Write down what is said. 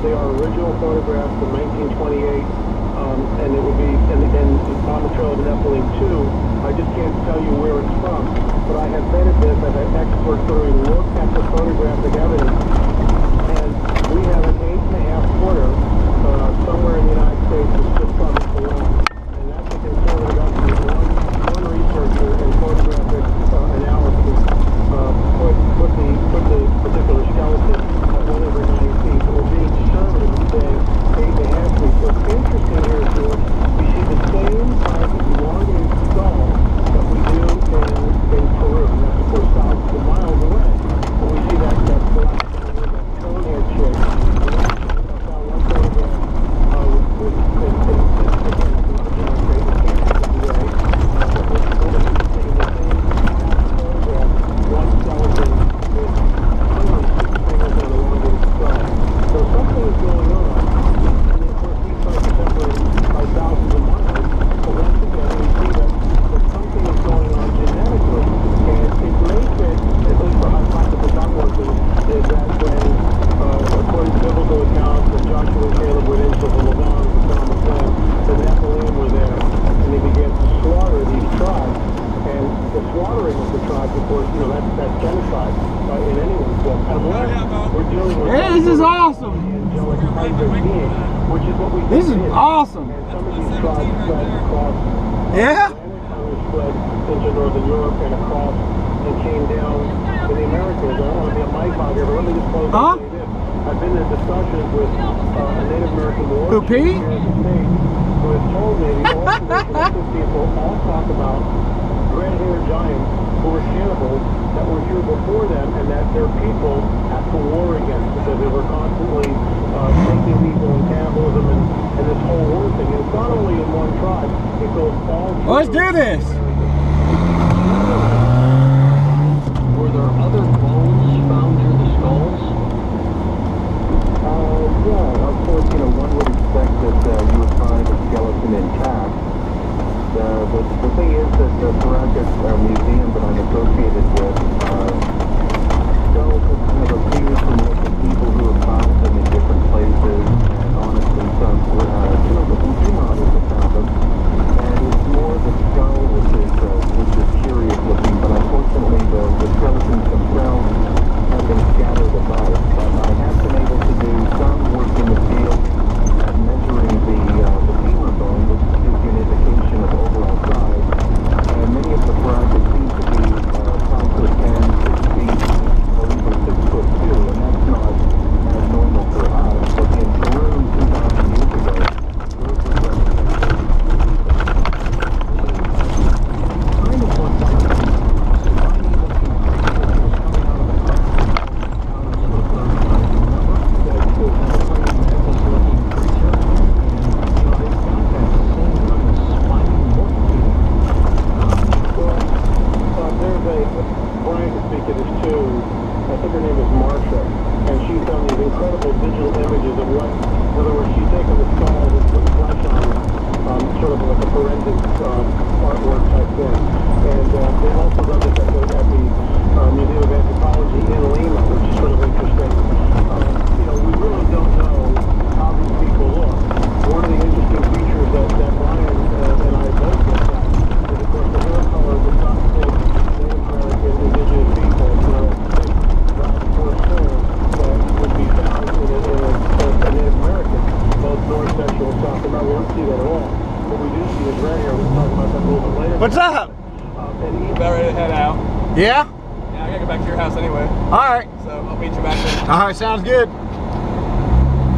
They are original photographs from 1928, and it would be and on the trail of Nephilim 2. I just can't tell you where it's from, but I have vetted this. I've had experts literally look at the photographic evidence, and we have an 8.5 footer somewhere in the United States that's just probably below. And that's what they're talking about. One researcher in photographic analysis put the particular skeleton at 1 over 9 feet. But we're being conservative and saying 8.5 feet. What's interesting here, George, we see the same type of elongated skull that we do in Peru. And that's, of course, thousands of miles away. But we see that black cone head shape. I found one photograph This is awesome. This is awesome. Yeah. Into Northern Europe and across and came down to the Americas. I don't want to be a mic hog here, but let me just close and say this. I've been in discussions with a Native American warrior here in the States who has told me the all people all talk about red-haired giants who were cannibals that were here before them, and that their people have to war against because they were constantly taking people and cannibalism and this whole war thing. And it's not only in one tribe, it goes all through. Let's do this. Were there other bones found near the skulls? Yeah, of course, one would expect that you would find a skeleton intact. The thing is that the Paracas Museum that I'm associated with skulls have kind of appeared from local people who have found them in different places, and honestly, some models have found them. And it's more the skull which is curious looking, but unfortunately the skeletons themselves have been scattered about. But I have been able to do some work in the field at measuring the femur bone, which gives you an indication of overall size. And many of the Paracas seem to be 5 foot 10, 6 feet, or even 6 foot 2, and that's not as normal for us. But in Peru 2,000 years ago, those were represented. Kind of what incredible digital images of what, in other words, she's taken the skull and put flesh on it, sort of like a forensic artwork type thing. And they've also done this at the Museum of Anthropology in Lima, which is sort of interesting. We really don't know how these people look. One of the interesting features that Brian and I both looked at is, of course, the hair color does not fit Native American indigenous people. Black first hair that would be found in a Native American, both North Central and South America. We don't see that at all. What we do see is red hair. We'll talk about that a little bit later. What's up? About ready to head out. Yeah? Yeah, I gotta go back to your house anyway. All right. So I'll meet you back there. All right, sounds good.